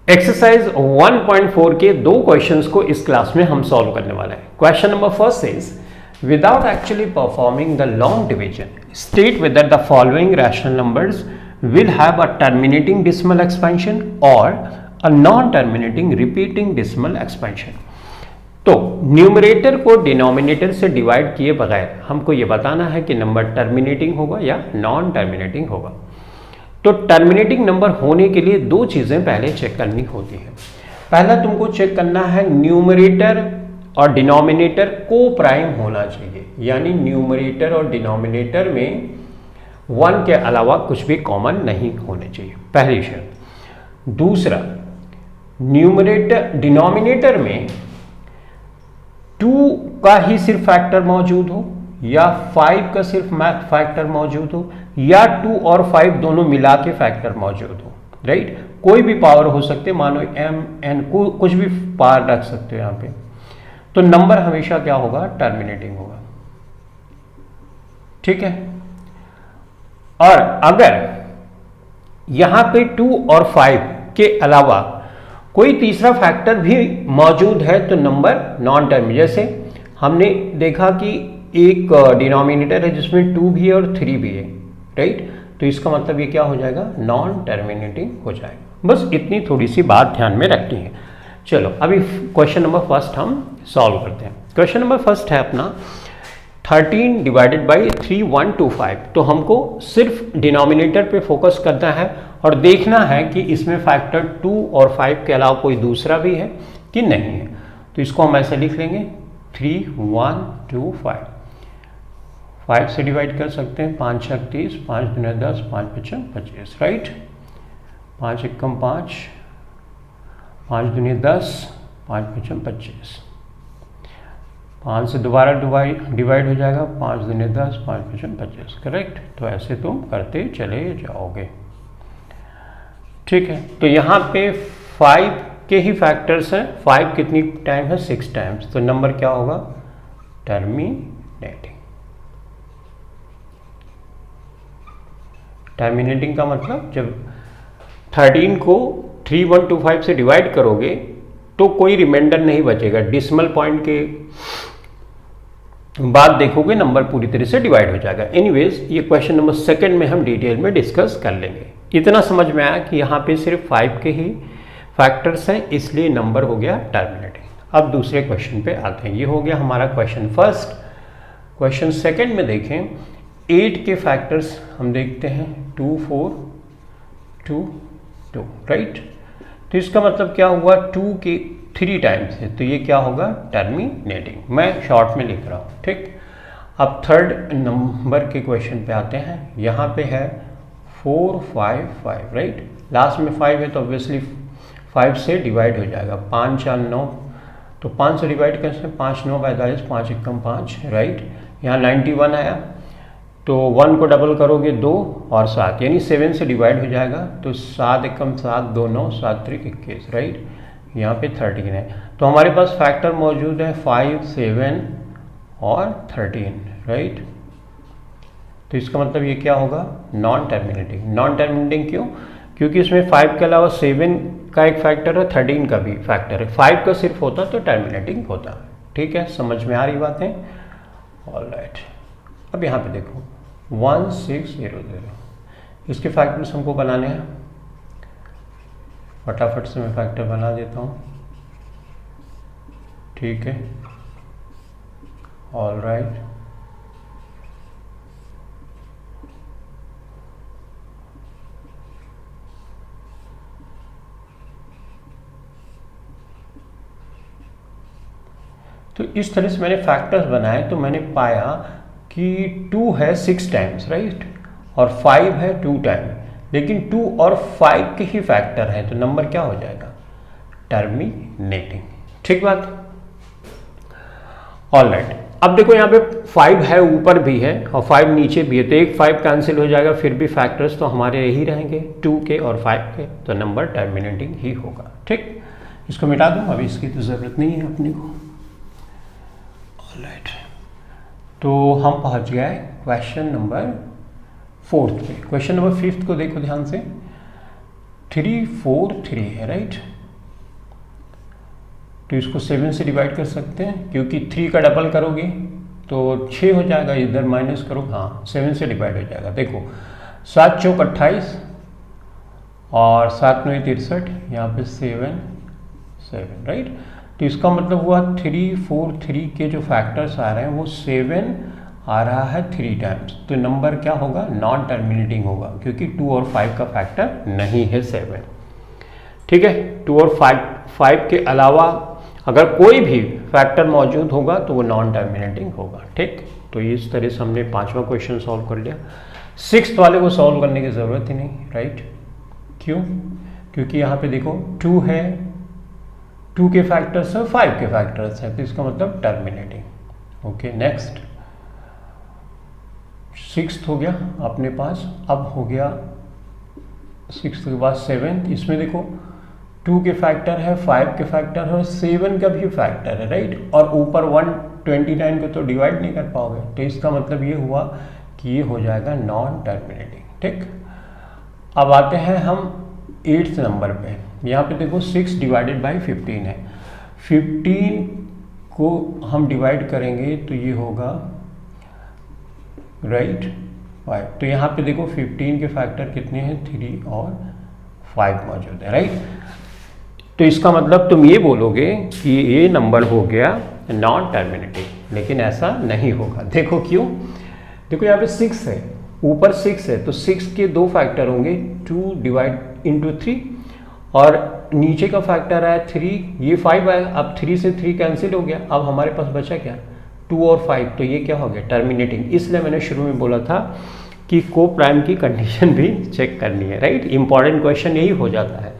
Exercise 1.4 के दो questions को इस क्लास में हम सॉल्व करने वाले हैं। Question number first is without actually performing the long division state whether the following rational numbers will have a terminating decimal expansion और a non terminating repeating decimal expansion. तो numerator को denominator से divide किए बगैर हमको ये बताना है कि नंबर टर्मिनेटिंग होगा या नॉन टर्मिनेटिंग होगा। तो टर्मिनेटिंग नंबर होने के लिए दो चीज़ें पहले चेक करनी होती है। पहला तुमको चेक करना है न्यूमरेटर और डिनोमिनेटर को प्राइम होना चाहिए, यानी न्यूमरेटर और डिनोमिनेटर में 1 के अलावा कुछ भी कॉमन नहीं होने चाहिए, पहली शर्त। दूसरा, न्यूमरेटर डिनोमिनेटर में 2 का ही सिर्फ फैक्टर मौजूद हो या 5 का सिर्फ फैक्टर मौजूद हो या 2 और 5 दोनों मिला के फैक्टर मौजूद हो, राइट। कोई भी पावर हो सकते, मानो m n कुछ भी पावर रख सकते हो यहाँ पे। तो नंबर हमेशा क्या होगा, टर्मिनेटिंग होगा, ठीक है। और अगर यहां पे 2 और 5 के अलावा कोई तीसरा फैक्टर भी मौजूद है तो नंबर नॉन टर्मिनेटिंग। जैसे हमने देखा कि एक डिनोमिनेटर है जिसमें 2 भी है और 3 भी है, राइट। तो इसका मतलब ये क्या हो जाएगा, नॉन टर्मिनेटिंग हो जाएगा। बस इतनी थोड़ी सी बात ध्यान में रखनी है। चलो अभी क्वेश्चन नंबर फर्स्ट हम सॉल्व करते हैं। क्वेश्चन नंबर फर्स्ट है अपना 13 डिवाइडेड बाई 3125। तो हमको सिर्फ डिनोमिनेटर पे फोकस करना है और देखना है कि इसमें फैक्टर 2 और 5 के अलावा कोई दूसरा भी है कि नहीं है। तो इसको हम ऐसे लिख लेंगे 3125। 5 से डिवाइड कर सकते हैं, 5 छक 30, 5 दूनी 10, 5 पचम 25, राइट। 5 एकम 5, 5 दूनी 10, 5 पचम 25। 5 से दोबारा डिवाइड हो जाएगा, 5 दूनी 10, 5 पचम 25, करेक्ट। तो ऐसे तुम करते चले जाओगे, ठीक है। तो यहाँ पे 5 के ही फैक्टर्स हैं। 5 कितनी टाइम है, 6 टाइम्स। तो नंबर क्या होगा, टर्मिनेटिंग। टर्मिनेटिंग का मतलब जब 13 को 3125 से डिवाइड करोगे तो कोई रिमाइंडर नहीं बचेगा। डिसिमल पॉइंट के बाद देखोगे नंबर पूरी तरह से डिवाइड हो जाएगा। एनीवेज ये क्वेश्चन नंबर सेकंड में हम डिटेल में डिस्कस कर लेंगे। इतना समझ में आया कि यहाँ पे सिर्फ 5 के ही फैक्टर्स हैं, इसलिए नंबर हो गया टर्मिनेटिंग। अब दूसरे क्वेश्चन पे आते हैं। ये हो गया हमारा क्वेश्चन फर्स्ट। क्वेश्चन सेकंड में देखें 8 के फैक्टर्स हम देखते हैं 2 4 2 2, राइट। तो इसका मतलब क्या हुआ, 2 के 3 टाइम्स है, तो ये क्या होगा, टर्मिनेटिंग। मैं शॉर्ट में लिख रहा हूँ, ठीक। अब थर्ड नंबर के क्वेश्चन पे आते हैं। यहाँ पे है 4 5 5, राइट। लास्ट में 5 है तो ऑब्वियसली 5 से डिवाइड हो जाएगा। 5 4 9, तो 5 से डिवाइड कर सकते हैं, 5 9 45, 5 एकम 5, राइट। यहाँ 91 आया तो 1 को डबल करोगे 2 और 7, यानी 7 से डिवाइड हो जाएगा। तो 7 एकम 7, 2 9, 7 3 21, राइट। यहाँ पे 13 है। तो हमारे पास फैक्टर मौजूद है 5 7 और 13, राइट। तो इसका मतलब ये क्या होगा, नॉन टर्मिनेटिंग। नॉन टर्मिनेटिंग क्यों, क्योंकि इसमें 5 के अलावा 7 का एक फैक्टर है, 13 का भी फैक्टर है। 5 का सिर्फ होता तो टर्मिनेटिंग होता, ठीक है। समझ में आ रही बातें, ऑलराइट। अब यहाँ पे देखो 1600, इसके फैक्टर्स हमको बनाने हैं। फटाफट से मैं फैक्टर बना देता हूँ, ठीक है, ऑलराइट। तो इस तरह से मैंने फैक्टर्स बनाए तो मैंने पाया कि 2 है 6 टाइम्स, राइट, और 5 है 2 टाइम, लेकिन 2 और 5 के ही फैक्टर है, तो नंबर क्या हो जाएगा, टर्मिनेटिंग, ठीक बात, ऑलराइट। अब देखो यहाँ पे 5 है ऊपर भी है और 5 नीचे भी है, तो एक 5 कैंसिल हो जाएगा, फिर भी फैक्टर्स तो हमारे यही रहेंगे 2 के और 5 के, तो नंबर टर्मिनेटिंग ही होगा, ठीक। इसको मिटा दूँ, अभी इसकी तो ज़रूरत नहीं है अपने को, ऑलराइट। तो हम पहुंच गए क्वेश्चन नंबर 4 पे। क्वेश्चन नंबर 5 को देखो ध्यान से। 3 4 3 है, राइट। तो इसको 7 से डिवाइड कर सकते हैं, क्योंकि 3 का डबल करोगे तो 6 हो जाएगा, इधर माइनस करो, हाँ 7 से डिवाइड हो जाएगा। देखो 7 चौक 28 और 7 9 63, यहाँ पे 7 राइट। तो इसका मतलब हुआ 3 4 3 के जो फैक्टर्स आ रहे हैं वो 7 आ रहा है 3 टाइम्स। तो नंबर क्या होगा, नॉन टर्मिनेटिंग होगा, क्योंकि 2 और 5 का फैक्टर नहीं है 7। ठीक है, 2 और 5 के अलावा अगर कोई भी फैक्टर मौजूद होगा तो वो नॉन टर्मिनेटिंग होगा। ठीक, तो इस तरह से हमने 5वां क्वेश्चन सॉल्व कर लिया। 6th वाले को सॉल्व करने की ज़रूरत ही नहीं, राइट। क्यों? क्योंकि यहाँ पे देखो 2 है, 2 के फैक्टर्स है, 5 के फैक्टर्स है, तो इसका मतलब टर्मिनेटिंग। ओके, नेक्स्ट 6th हो गया अपने पास। अब हो गया 6th के बाद 7th। इसमें देखो 2 के फैक्टर है, 5 के फैक्टर है और 7 का भी फैक्टर है, राइट। और ऊपर 129 को तो डिवाइड नहीं कर पाओगे, तो इसका मतलब ये हुआ कि ये हो जाएगा नॉन टर्मिनेटिंग। ठीक, अब आते हैं हम 8th नंबर पे। यहाँ पे देखो 6 डिवाइडेड बाई 15 है, 15 को हम डिवाइड करेंगे तो ये होगा राइट 5। तो यहाँ पे देखो 15 के फैक्टर कितने हैं, 3 और 5 मौजूद है, राइट। तो इसका मतलब तुम ये बोलोगे कि ये नंबर हो गया नॉन टर्मिनेटिंग, लेकिन ऐसा नहीं होगा। देखो क्यों, देखो यहाँ पे 6 है, ऊपर 6 है, तो 6 के 2 फैक्टर होंगे, 2 डिवाइड इंटू 3 और नीचे का फैक्टर है 3, ये 5 आएगा। अब 3 से 3 कैंसिल हो गया, अब हमारे पास बचा क्या, 2 और 5, तो ये क्या हो गया, टर्मिनेटिंग। इसलिए मैंने शुरू में बोला था कि को प्राइम की कंडीशन भी चेक करनी है, राइट। इंपॉर्टेंट क्वेश्चन यही हो जाता है,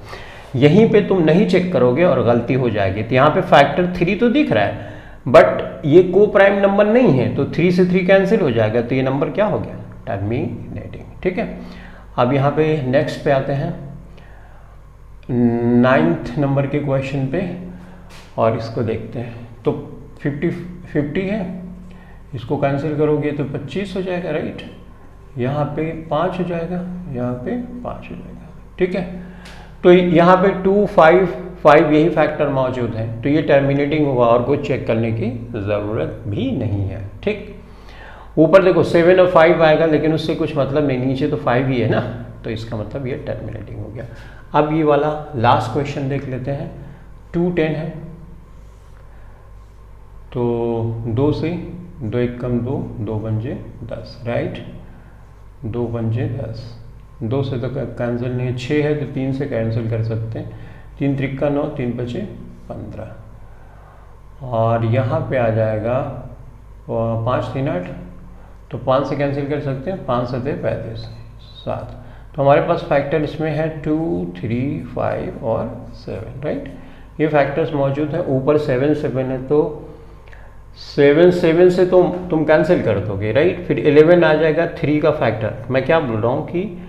यहीं पे तुम नहीं चेक करोगे और गलती हो जाएगी। तो यहाँ पे फैक्टर 3 तो दिख रहा है, बट ये को प्राइम नंबर नहीं है, तो 3 से 3 कैंसिल हो जाएगा, तो ये नंबर क्या हो गया, टर्मिनेटिंग। ठीक है, अब यहाँ पे नेक्स्ट पे आते हैं 9th नंबर के क्वेश्चन पे, और इसको देखते हैं। तो 50 है, इसको कैंसिल करोगे तो 25 हो जाएगा, राइट। यहाँ पे 5 हो जाएगा, यहाँ पे 5 हो जाएगा। ठीक है, तो यहाँ पे 2 5 यही फैक्टर मौजूद है, तो ये टर्मिनेटिंग होगा और कुछ चेक करने की ज़रूरत भी नहीं है। ठीक, ऊपर देखो 7 और 5 आएगा, लेकिन उससे कुछ मतलब नहीं, नीचे तो 5 ही है ना, तो इसका मतलब ये टर्मिनेटिंग हो गया। अब ये वाला लास्ट क्वेश्चन देख लेते हैं। 2 10 है, तो 2 से 2 1 कम 2, 2 पंजे 10, राइट, 2 पंजे 10, 2 से तो कैंसिल नहीं है, 6 है तो 3 से कैंसिल कर सकते हैं, 3 त्रिक्का 9, 3 बचे 15, और यहाँ पे आ जाएगा 5 3 8, तो 5 से कैंसिल कर सकते हैं, 5 7 35 7। तो हमारे पास फैक्टर इसमें है 2 3 5 और 7, राइट। ये फैक्टर्स मौजूद है। ऊपर 7 7 है, तो 7 से तुम कैंसिल कर दोगे, राइट। फिर 11 आ जाएगा 3 का फैक्टर। मैं क्या बोल रहा हूँ कि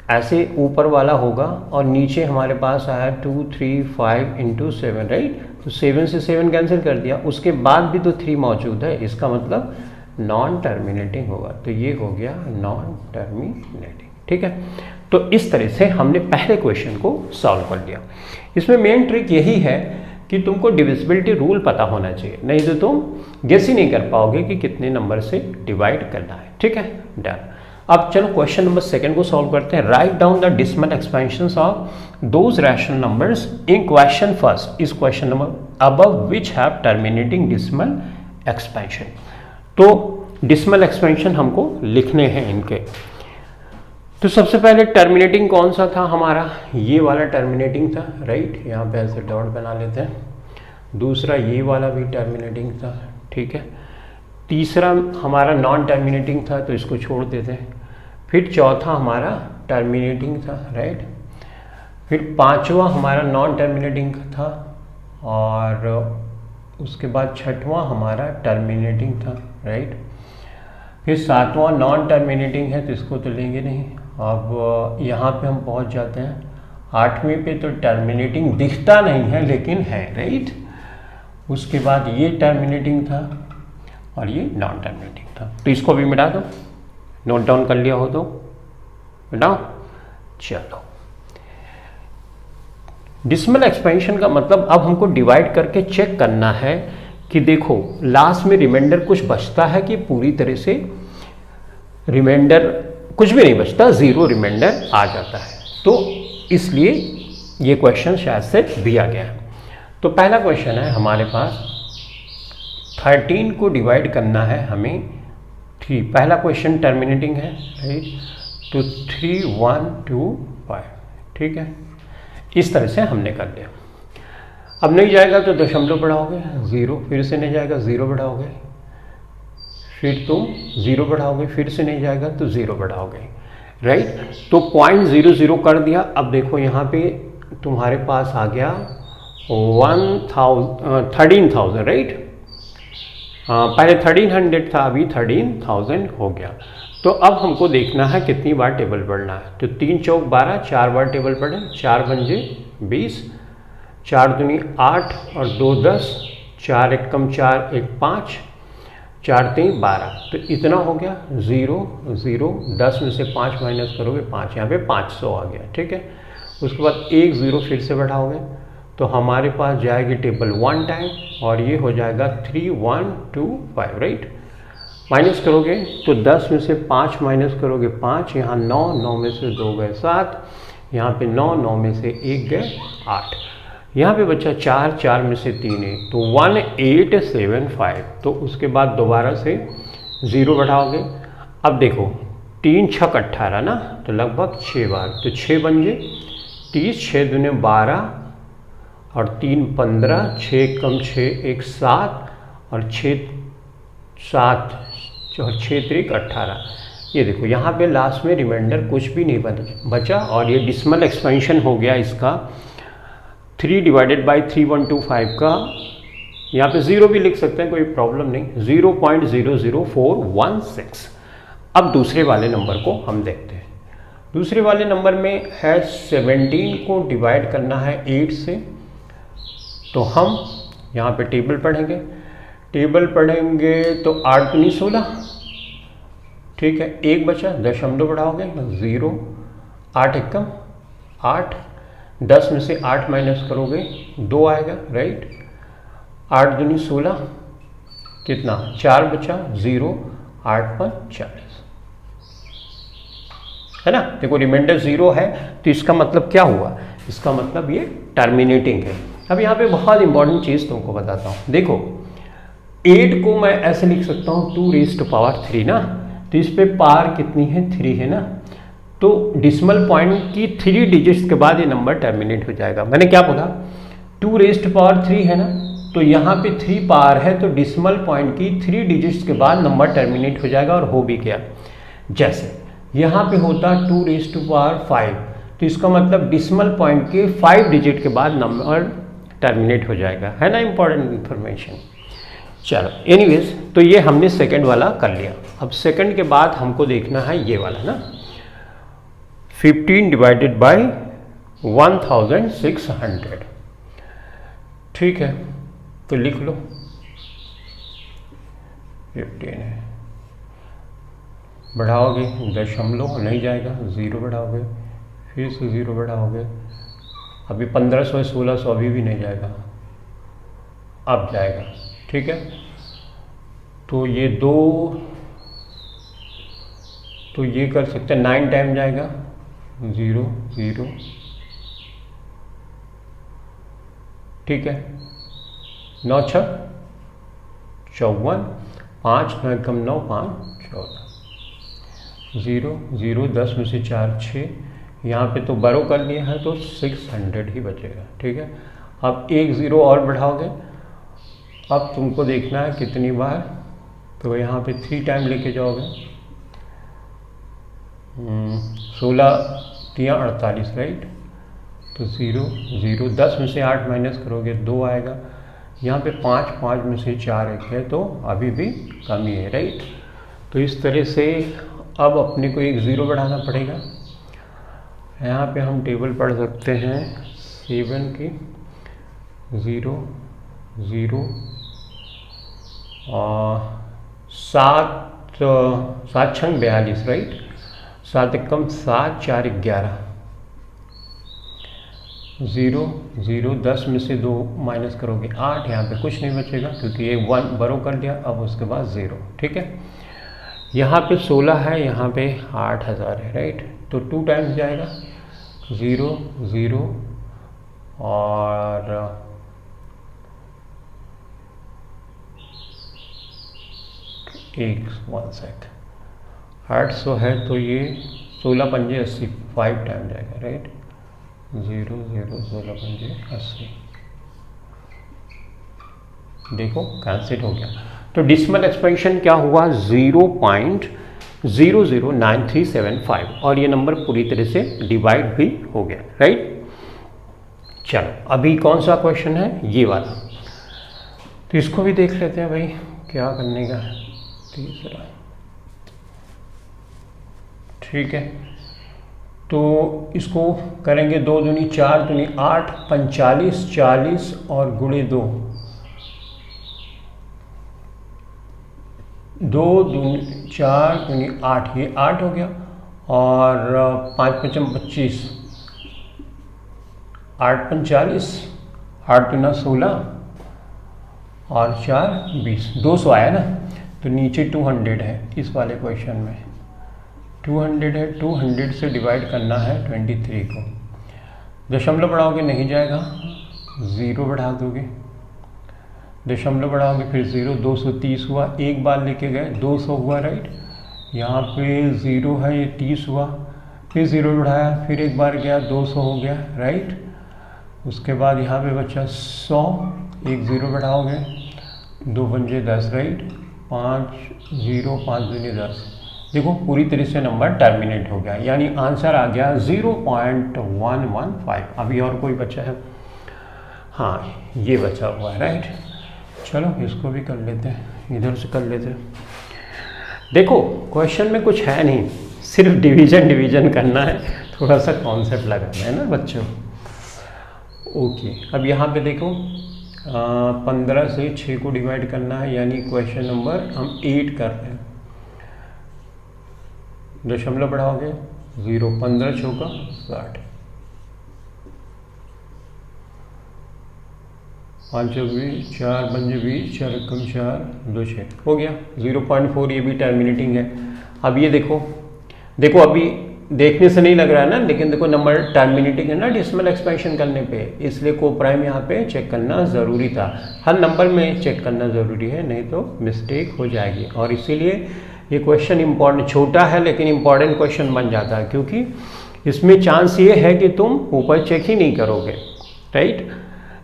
ऐसे ऊपर वाला होगा और नीचे हमारे पास आया 2 3 5 इंटू 7, राइट। तो 7 से 7 कैंसिल कर दिया, उसके बाद भी तो 3 मौजूद है, इसका मतलब नॉन टर्मिनेटिंग होगा। तो ये हो गया नॉन टर्मिनेटिंग। ठीक है, तो इस तरह से हमने पहले क्वेश्चन को सॉल्व कर लिया। इसमें मेन ट्रिक यही है कि तुमको डिविजिबिलिटी रूल पता होना चाहिए, नहीं तो तुम गेस ही नहीं कर पाओगे कि कितने नंबर से डिवाइड करना है। ठीक है, डन। अब चलो क्वेश्चन नंबर 2 को सॉल्व करते हैं। Write down the decimal expansions of those rational numbers in question first इस question number above which have terminating decimal expansion. तो डेसिमल एक्सपेंशन हमको लिखने हैं इनके। तो सबसे पहले टर्मिनेटिंग कौन सा था हमारा, ये वाला टर्मिनेटिंग था, राइट। यहाँ पे ऐसे डॉट बना लेते हैं। दूसरा ये वाला भी टर्मिनेटिंग था, ठीक है। तीसरा हमारा नॉन टर्मिनेटिंग था, तो इसको छोड़ देते हैं। फिर चौथा हमारा टर्मिनेटिंग था, राइट। फिर पांचवा हमारा नॉन टर्मिनेटिंग था, और उसके बाद छठवां हमारा टर्मिनेटिंग था, राइट। फिर सातवां नॉन टर्मिनेटिंग है, तो इसको तो लेंगे नहीं। अब यहाँ पे हम पहुँच जाते हैं आठवीं पे। तो टर्मिनेटिंग दिखता नहीं है लेकिन है, राइट। उसके बाद ये टर्मिनेटिंग था और ये नॉन टर्मिनेटिंग था। तो इसको भी मिटा दो, नोट डाउन कर लिया हो तो मिटाओ। चलो डिसिमल एक्सपेंशन का मतलब अब हमको डिवाइड करके चेक करना है कि देखो लास्ट में रिमाइंडर कुछ बचता है कि पूरी तरह से रिमाइंडर कुछ भी नहीं बचता, जीरो रिमाइंडर आ जाता है। तो इसलिए ये क्वेश्चन शायद से दिया गया है। तो पहला क्वेश्चन है हमारे पास 13 को डिवाइड करना है हमें 3। पहला क्वेश्चन टर्मिनेटिंग है, राइट। तो 3 1 2 5, ठीक है। इस तरह से हमने कर लिया। अब नहीं जाएगा तो दशमलव बढ़ाओगे 0, फिर से नहीं जाएगा 0 बढ़ाओगे, फिर तुम 0 बढ़ाओगे, फिर से नहीं जाएगा तो 0 बढ़ाओगे, राइट। तो 0.00 कर दिया। अब देखो यहाँ पे तुम्हारे पास आ गया 13,000, राइट। पहले 1300 था, अभी 13,000 हो गया। तो अब हमको देखना है कितनी बार टेबल पढ़ना है। तो 3 चौक 12, 4 बार टेबल पढ़े, 4 पंजे 20, 4 दूनी 8 और 2 10, 4 एक कम 4 1 5, 4 3 12। तो इतना हो गया 0 0, 10 में से 5 माइनस करोगे 5, यहाँ पे 500 आ गया, ठीक है। उसके बाद 1 0 फिर से बढ़ाओगे तो हमारे पास जाएगी टेबल 1 टाइम और ये हो जाएगा 3 1 2 5, राइट। माइनस करोगे तो 10 में से 5 माइनस करोगे 5, यहाँ 9, 9 में से 2 गए 7, यहाँ पे 9, 9 में से 1 गए 8, यहाँ पे बचा 4, 4 में से 3 है तो 1875। तो उसके बाद दोबारा से 0 बढ़ाओगे। अब देखो 3 6 18 ना, तो लगभग 6 बार, तो 6 बन गए 30, 6 दूने 12 और 3 15, 6 कम 6 1 7 और 6 7 और 6 3 18। ये देखो यहाँ पे लास्ट में रिमाइंडर कुछ भी नहीं बचा और ये डिसिमल एक्सपेंशन हो गया इसका 3 डिवाइडेड बाई 3125 का। यहाँ पे 0 भी लिख सकते हैं, कोई प्रॉब्लम नहीं, 0.00416। अब दूसरे वाले नंबर को हम देखते हैं। दूसरे वाले नंबर में है 17 को डिवाइड करना है 8 से। तो हम यहाँ पे टेबल पढ़ेंगे, टेबल पढ़ेंगे तो 8 दूनी 16, ठीक है। 1 बचा, दशमलव बढ़ाओगे 0, 8 एकम 8, 10 में से 8 माइनस करोगे 2 आएगा, राइट। 8 दूनी 16, कितना 4 बचा 0, 8 5 40, है ना। देखो रिमाइंडर 0 है तो इसका मतलब क्या हुआ, इसका मतलब ये टर्मिनेटिंग है। अब यहाँ पे बहुत इंपॉर्टेंट चीज़ तुमको बताता हूँ। देखो 8 को मैं ऐसे लिख सकता हूँ 2 रेज़ टू पावर 3 ना, तो इस पे पावर कितनी है 3 है ना। तो डिसिमल पॉइंट की 3 डिजिट्स के बाद ये नंबर टर्मिनेट हो जाएगा। मैंने क्या बोला 2 रेज़ टू पावर 3 है ना, तो यहाँ पे 3 पावर है तो डिसिमल पॉइंट की 3 डिजिट्स के बाद नंबर टर्मिनेट हो जाएगा और हो भी गया। जैसे यहाँ पे होता 2 रेज़ टू पावर 5, तो इसका मतलब डिसिमल पॉइंट के 5 डिजिट के बाद नंबर टर्मिनेट हो जाएगा, है ना। Important information. चलो एनीवेज, तो ये हमने सेकंड वाला कर लिया। अब सेकंड के बाद हमको देखना है ये वाला ना, 15 डिवाइडेड बाई 1600, ठीक है। तो लिख लो 15 है, बढ़ाओगे दशमलव नहीं जाएगा, 0 बढ़ाओगे, फिर से 0 बढ़ाओगे, अभी 1500 1600 अभी भी नहीं जाएगा, अब जाएगा, ठीक है। तो ये 2, तो ये कर सकते हैं 9 टाइम जाएगा, 0 0, ठीक है। 9 6 54, 5 9 कम 9 5 14, 0 0, 10 में से 4 6, यहाँ पे तो बरो कर लिया है तो 600 ही बचेगा, ठीक है। अब 1 0 और बढ़ाओगे। अब तुमको देखना है कितनी बार, तो यहाँ पे 3 टाइम लेके जाओगे, 16 3 48, राइट। तो 0 0, 10 में से 8 माइनस करोगे 2 आएगा, यहाँ पे 5 5 में से 4 1 है तो अभी भी कमी है, राइट। तो इस तरह से अब अपने को 1 0 बढ़ाना पड़ेगा। यहाँ पे हम टेबल पढ़ सकते हैं 7 की, 0 0 7 7 6 42, राइट। 7 एकम 7 4 11, 0 0, 10 में से 2 माइनस करोगे 8, यहाँ पे कुछ नहीं बचेगा क्योंकि ये 1 बरो कर दिया, अब उसके बाद 0, ठीक है। यहाँ पे 16 है, यहाँ पे 8000 है, राइट। तो 2 टाइम्स जाएगा, 0 0 और 1 सेक 800 है, तो ये 16 पंजे 80, 5 टाइम जाएगा, राइट। 0 0 16 पंजे 80, देखो कैंसिल हो गया। तो डिसिमल एक्सपेंशन क्या हुआ, 0.009375 और ये नंबर पूरी तरह से डिवाइड भी हो गया, राइट। चलो अभी कौन सा क्वेश्चन है, ये वाला, तो इसको भी देख लेते हैं भाई, क्या करने का है। तीसरा, ठीक है, तो इसको करेंगे 2 दूनी 4 दूनी 8, 45 40 और गुणे 2, 2 दूनी 4 दूनी 8, ये 8 हो गया, और 5 पचम 25, 8 पंच 40, 8 दूना 16 और 4 20, 200 आया ना। तो नीचे 200 है इस वाले क्वेश्चन में, 200 है, 200 से डिवाइड करना है 23 को। दशमलव बढ़ाओगे नहीं जाएगा, 0 बढ़ा दोगे, दशमलव बढ़ाओगे फिर 0, 230 हुआ, एक बार लेके गए 200 हुआ, राइट। यहाँ पे 0 है, ये 30 हुआ, फिर 0 बढ़ाया, फिर एक बार गया 200 हो गया, राइट। उसके बाद यहाँ पे बचा 100, एक 0 बढ़ाओगे, 2 पंजे 10, राइट। 5 0 5 दूनी 10, देखो पूरी तरह से नंबर टर्मिनेट हो गया, यानी आंसर आ गया 0.115। अभी और कोई बचा है, हाँ ये बचा हुआ है, राइट। चलो इसको भी कर लेते हैं, इधर से कर लेते हैं। देखो क्वेश्चन में कुछ है नहीं, सिर्फ डिवीजन करना है, थोड़ा सा कॉन्सेप्ट लगाना है ना बच्चों। ओके, अब यहाँ पे देखो 15 से 6 को डिवाइड करना है, यानी क्वेश्चन नंबर हम 8 कर रहे हैं। दशमलव बढ़ाओगे 0, 15 चौका 60, 5 20, 4 पंजे 20, 4 कम 4 2 6 हो गया, 0.4, ये भी टर्मिनेटिंग है। अब ये देखो अभी देखने से नहीं लग रहा है ना, लेकिन देखो नंबर टर्मिनेटिंग है ना डेसिमल एक्सपेंशन करने पे, इसलिए को प्राइम यहाँ पे चेक करना ज़रूरी था। हर नंबर में चेक करना ज़रूरी है, नहीं तो मिस्टेक हो जाएगी। और इसीलिए ये क्वेश्चन इम्पॉर्टेंट, छोटा है लेकिन इम्पॉर्टेंट क्वेश्चन बन जाता है, क्योंकि इसमें चांस ये है कि तुम ऊपर चेक ही नहीं करोगे, राइट,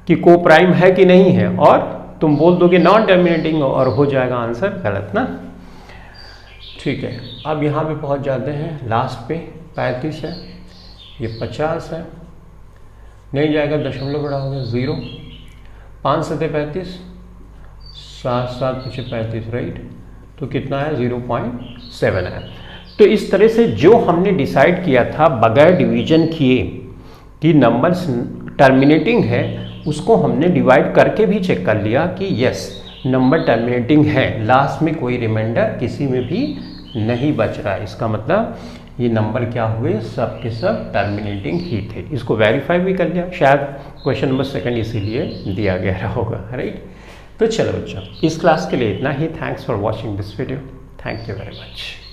कि को प्राइम है कि नहीं है, और तुम बोल दोगे नॉन टर्मिनेटिंग और हो जाएगा आंसर गलत ना। ठीक है, अब यहाँ पे पहुँच जाते हैं लास्ट पे, 35 है, ये 50 है, नहीं जाएगा, दशमलव बढ़ाओगे 0, 5 सते 35, 7 7 पीछे 35, राइट। तो कितना है, 0.7 है। तो इस तरह से जो हमने डिसाइड किया था बगैर डिवीजन किए कि नंबर्स टर्मिनेटिंग है, उसको हमने डिवाइड करके भी चेक कर लिया कि यस नंबर टर्मिनेटिंग है, लास्ट में कोई रिमाइंडर किसी में भी नहीं बच रहा है। इसका मतलब ये नंबर क्या हुए, सब के सब टर्मिनेटिंग ही थे। इसको वेरीफाई भी कर लिया, शायद क्वेश्चन नंबर 2 इसीलिए दिया गया होगा, राइट। तो चलो बच्चों, इस क्लास के लिए इतना ही। Thanks for watching this video, thank you very much.